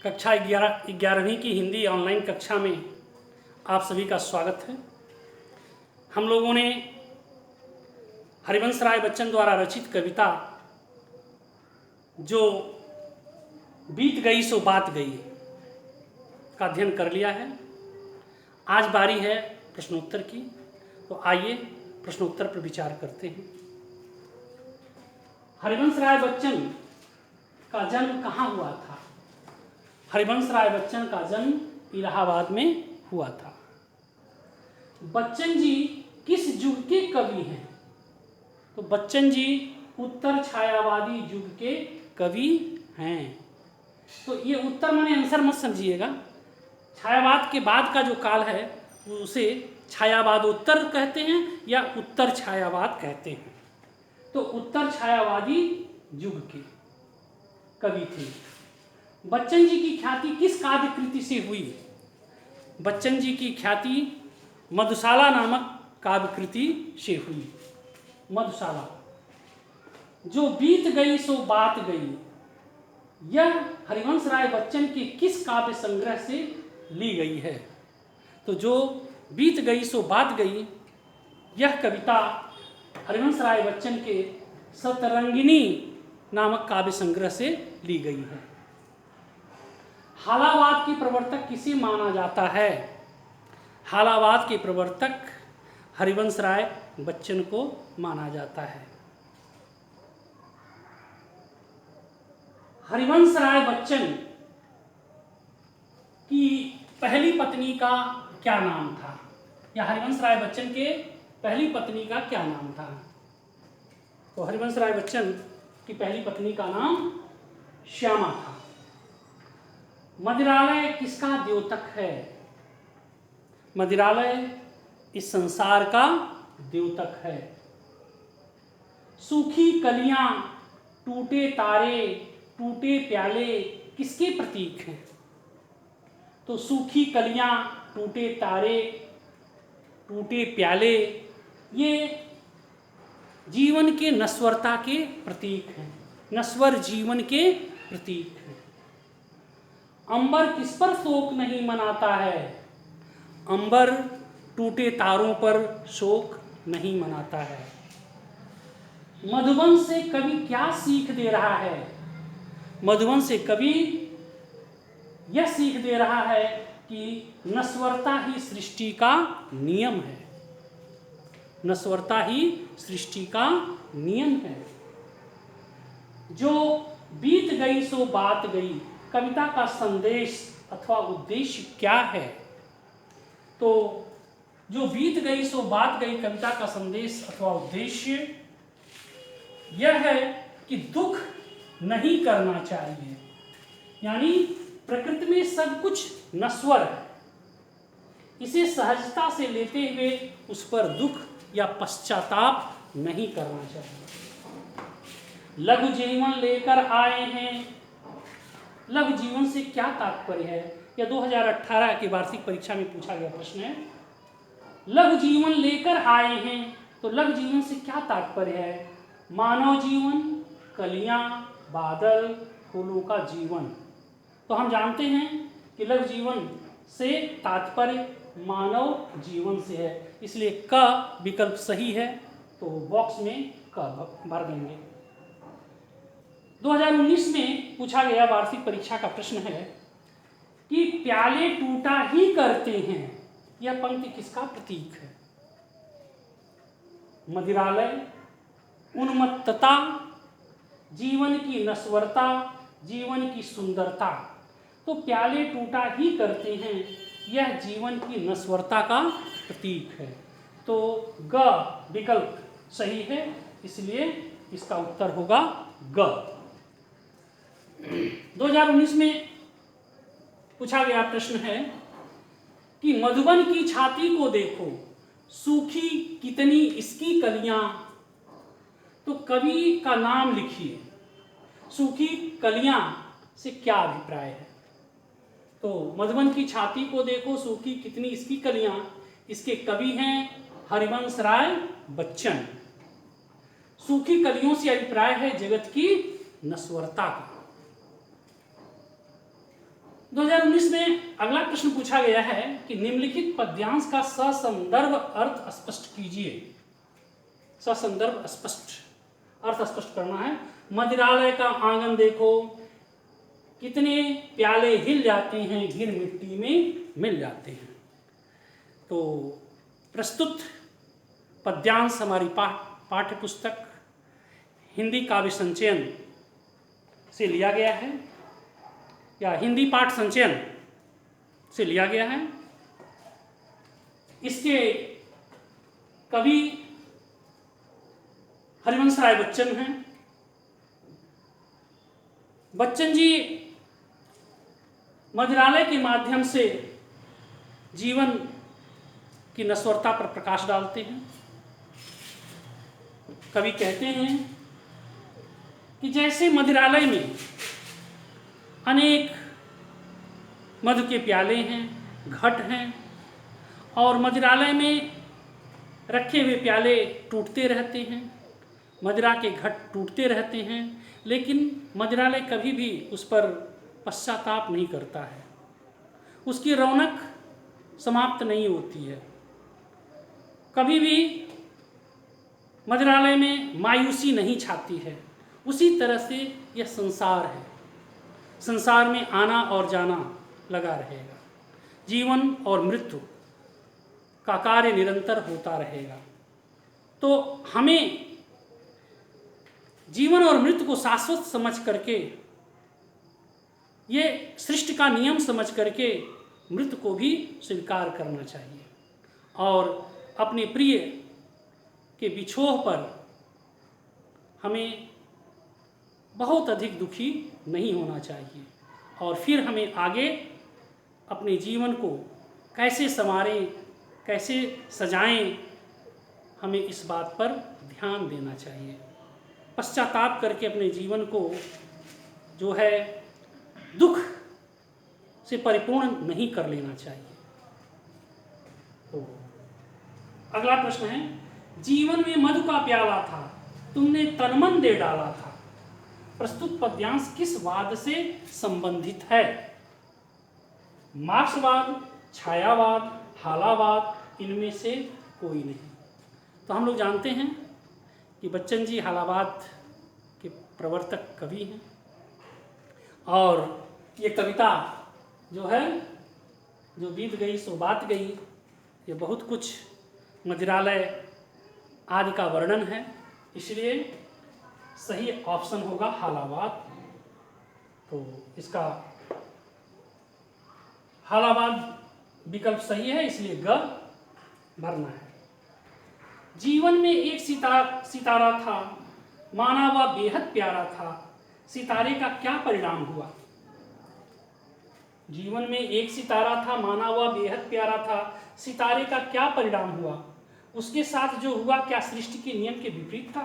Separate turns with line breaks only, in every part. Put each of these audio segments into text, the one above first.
कक्षा 11वीं की हिंदी ऑनलाइन कक्षा में आप सभी का स्वागत है। हम लोगों ने हरिवंश राय बच्चन द्वारा रचित कविता जो बीत गई सो बात गई का अध्ययन कर लिया है। आज बारी है प्रश्नोत्तर की, तो आइए प्रश्नोत्तर पर विचार करते हैं। हरिवंश राय बच्चन का जन्म कहाँ हुआ था? हरिवंश राय बच्चन का जन्म इलाहाबाद में हुआ था। बच्चन जी किस युग के कवि हैं? तो बच्चन जी उत्तर छायावादी युग के कवि हैं। तो ये उत्तर माने आंसर मत समझिएगा। छायावाद के बाद का जो काल है उसे छायावादोत्तर कहते हैं या उत्तर छायावाद कहते हैं। तो उत्तर छायावादी युग के कवि थे। बच्चन जी की ख्याति किस काव्य कृति से हुई? बच्चन जी की ख्याति मधुशाला नामक काव्य कृति से हुई। मधुशाला जो बीत गई सो बात गई, यह हरिवंश राय बच्चन के किस काव्य संग्रह से ली गई है? तो जो बीत गई सो बात गई, यह कविता हरिवंश राय बच्चन के सतरंगिणी नामक काव्य संग्रह से ली गई है। हालावाद के प्रवर्तक किसे माना जाता है? हालावाद के प्रवर्तक हरिवंश राय बच्चन को माना जाता है। हरिवंश राय बच्चन की पहली पत्नी का क्या नाम था? या हरिवंश राय बच्चन के पहली पत्नी का क्या नाम था? तो हरिवंश राय बच्चन की पहली पत्नी का नाम श्यामा था। मदिरालय किसका द्योतक है? मदिरालय इस संसार का द्योतक है। सूखी कलियां, टूटे तारे, टूटे प्याले किसके प्रतीक हैं? तो सूखी कलियां, टूटे तारे, टूटे प्याले ये जीवन के नश्वरता के प्रतीक हैं, नश्वर जीवन के प्रतीक हैं। अंबर किस पर शोक नहीं मनाता है? अंबर टूटे तारों पर शोक नहीं मनाता है। मधुबन से कवि क्या सीख दे रहा है? मधुबन से कवि यह सीख दे रहा है कि नश्वरता ही सृष्टि का नियम है। नश्वरता ही सृष्टि का नियम है। जो बीत गई सो बात गई, कविता का संदेश अथवा उद्देश्य क्या है? तो जो बीत गई सो बात गई कविता का संदेश अथवा उद्देश्य यह है कि दुख नहीं करना चाहिए। यानी प्रकृति में सब कुछ नश्वर है, इसे सहजता से लेते हुए उस पर दुख या पश्चाताप नहीं करना चाहिए। लघु जीवन लेकर आए हैं। लघु जीवन से क्या तात्पर्य है? यह 2018 की वार्षिक परीक्षा में पूछा गया प्रश्न है। लघु जीवन लेकर आए हैं, तो लघु जीवन से क्या तात्पर्य है? मानव जीवन, कलियां, बादल, फूलों का जीवन। तो हम जानते हैं कि लघु जीवन से तात्पर्य मानव जीवन से है, इसलिए क विकल्प सही है, तो बॉक्स में क भर देंगे। 2019 में पूछा गया वार्षिक परीक्षा का प्रश्न है कि प्याले टूटा ही करते हैं, यह पंक्ति किसका प्रतीक है? मदिरालय, उन्मत्तता, जीवन की नश्वरता, जीवन की सुंदरता। तो प्याले टूटा ही करते हैं, यह जीवन की नश्वरता का प्रतीक है। तो ग विकल्प सही है, इसलिए इसका उत्तर होगा ग। 2019 में पूछा गया प्रश्न है कि मधुबन की छाती को देखो, सूखी कितनी इसकी कलियां। तो कवि का नाम लिखिए। सूखी कलियां से क्या अभिप्राय है? तो मधुबन की छाती को देखो, सूखी कितनी इसकी कलियां, इसके कवि हैं हरिवंश राय बच्चन। सूखी कलियों से अभिप्राय है जगत की नश्वरता का। 2019 में अगला प्रश्न पूछा गया है कि निम्नलिखित पद्यांश का ससंदर्भ अर्थ स्पष्ट कीजिए। ससंदर्भ स्पष्ट अर्थ स्पष्ट करना है। मदिरालय का आंगन देखो, कितने प्याले हिल जाते हैं, घिर मिट्टी में मिल जाते हैं। तो प्रस्तुत पद्यांश हमारी पाठ्य पुस्तक हिंदी काव्य संचयन से लिया गया है, या हिंदी पाठ संचयन से लिया गया है। इसके कवि हरिवंश राय बच्चन हैं। बच्चन जी मदिरालय के माध्यम से जीवन की नश्वरता पर प्रकाश डालते हैं। कवि कहते हैं कि जैसे मदिरालय में अनेक मधु के प्याले हैं, घट हैं, और मदिरालय में रखे हुए प्याले टूटते रहते हैं, मदिरा के घट टूटते रहते हैं, लेकिन मदिरालय कभी भी उस पर पश्चाताप नहीं करता है। उसकी रौनक समाप्त नहीं होती है। कभी भी मदिरालय में मायूसी नहीं छाती है। उसी तरह से यह संसार है। संसार में आना और जाना लगा रहेगा। जीवन और मृत्यु का कार्य निरंतर होता रहेगा। तो हमें जीवन और मृत्यु को शाश्वत समझ करके, ये सृष्टि का नियम समझ करके मृत्यु को भी स्वीकार करना चाहिए, और अपने प्रिय के बिछोह पर हमें बहुत अधिक दुखी नहीं होना चाहिए। और फिर हमें आगे अपने जीवन को कैसे संवारें, कैसे सजाएं, हमें इस बात पर ध्यान देना चाहिए। पश्चाताप करके अपने जीवन को जो है दुख से परिपूर्ण नहीं कर लेना चाहिए। तो अगला प्रश्न है, जीवन में मधु का प्याला था, तुमने तनमन दे डाला था। प्रस्तुत पद्यांश किस वाद से संबंधित है? मार्क्सवाद, छायावाद, हालावाद, इनमें से कोई नहीं। तो हम लोग जानते हैं कि बच्चन जी हालावाद के प्रवर्तक कवि हैं, और ये कविता जो है, जो बीत गई सो बात गई, ये बहुत कुछ मदिरालय आदि का वर्णन है। इसलिए सही ऑप्शन होगा हालावाद। तो इसका हालावाद विकल्प सही है, इसलिए ग भरना है। जीवन में एक सितारा था, माना वह बेहद प्यारा था, सितारे का क्या परिणाम हुआ? जीवन में एक सितारा था, माना वह बेहद प्यारा था, सितारे का क्या परिणाम हुआ? उसके साथ जो हुआ क्या सृष्टि के नियम के विपरीत था?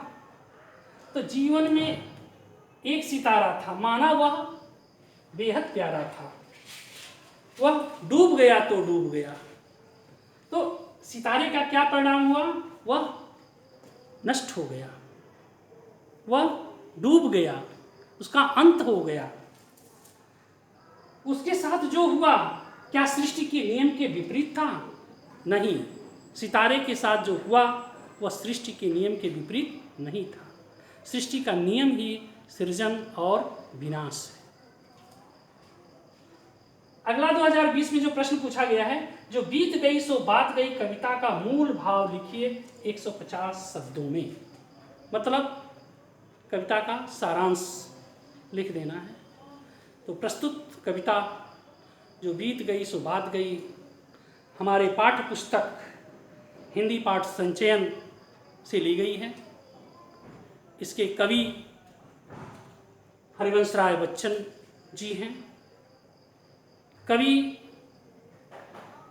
तो जीवन में एक सितारा था, माना वह बेहद प्यारा था, वह डूब गया तो डूब गया। तो सितारे का क्या परिणाम हुआ? वह नष्ट हो गया, वह डूब गया, उसका अंत हो गया। उसके साथ जो हुआ क्या सृष्टि के नियम के विपरीत था? नहीं, सितारे के साथ जो हुआ वह सृष्टि के नियम के विपरीत नहीं था। सृष्टि का नियम ही सृजन और विनाश है। अगला 2020 में जो प्रश्न पूछा गया है, जो बीत गई सो बात गई कविता का मूल भाव लिखिए 150 शब्दों में। मतलब कविता का सारांश लिख देना है। तो प्रस्तुत कविता जो बीत गई सो बात गई हमारे पाठ्य पुस्तक हिंदी पाठ संचयन से ली गई है। इसके कवि हरिवंश राय बच्चन जी हैं। कवि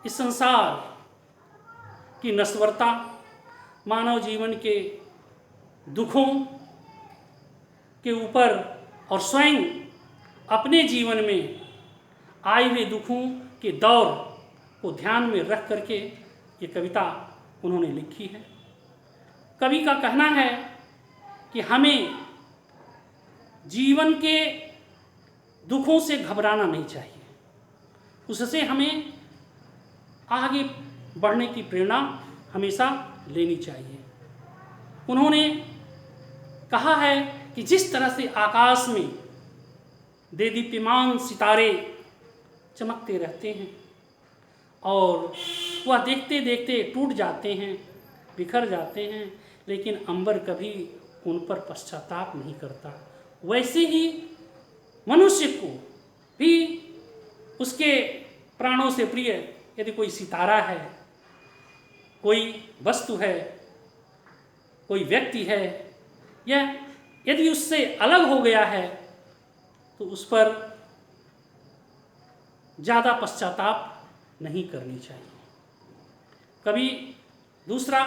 इस संसार की नश्वरता, मानव जीवन के दुखों के ऊपर और स्वयं अपने जीवन में आए हुए दुखों के दौर को ध्यान में रख करके ये कविता उन्होंने लिखी है। कवि का कहना है कि हमें जीवन के दुखों से घबराना नहीं चाहिए। उससे हमें आगे बढ़ने की प्रेरणा हमेशा लेनी चाहिए। उन्होंने कहा है कि जिस तरह से आकाश में देदीप्यमान सितारे चमकते रहते हैं और वह देखते देखते टूट जाते हैं, बिखर जाते हैं, लेकिन अंबर कभी उन पर पश्चाताप नहीं करता, वैसे ही मनुष्य को भी उसके प्राणों से प्रिय यदि कोई सितारा है, कोई वस्तु है, कोई व्यक्ति है, या यदि उससे अलग हो गया है तो उस पर ज़्यादा पश्चाताप नहीं करनी चाहिए। कभी दूसरा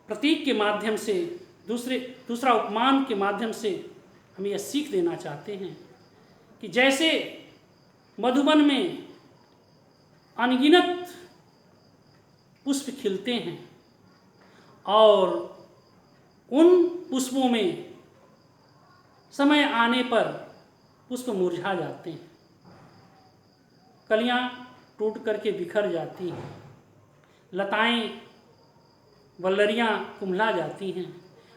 प्रतीक के माध्यम से, दूसरा उपमान के माध्यम से हम यह सीख देना चाहते हैं कि जैसे मधुबन में अनगिनत पुष्प खिलते हैं और उन पुष्पों में समय आने पर पुष्प मुरझा जाते हैं, कलियां टूट करके बिखर जाती हैं, लताएं वल्लरियां कुम्हला जाती हैं,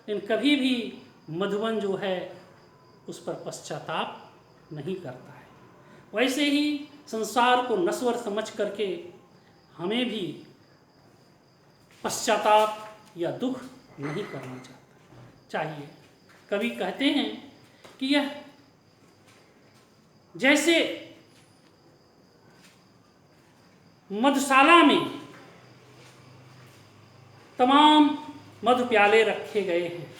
लेकिन कभी भी मधुबन जो है उस पर पश्चाताप नहीं करता है। वैसे ही संसार को नश्वर समझ करके हमें भी पश्चाताप या दुख नहीं करना चाहिए। कवि कहते हैं कि यह जैसे मधुशाला में तमाम मधु प्याले रखे गए हैं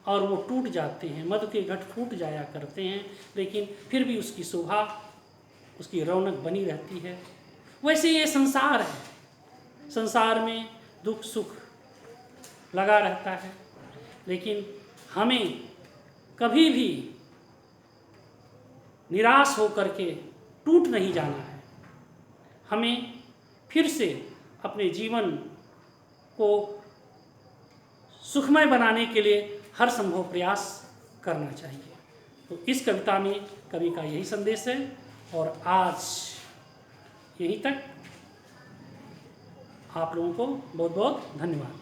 और वो टूट जाते हैं, मधु के घट फूट जाया करते हैं, लेकिन फिर भी उसकी शोभा, उसकी रौनक बनी रहती है। वैसे ये संसार है, संसार में दुख सुख लगा रहता है, लेकिन हमें कभी भी निराश होकर के टूट नहीं जाना है। हमें फिर से अपने जीवन को सुखमय बनाने के लिए हर संभव प्रयास करना चाहिए। तो इस कविता में कवि का यही संदेश है और आज यहीं तक। आप लोगों को बहुत बहुत धन्यवाद।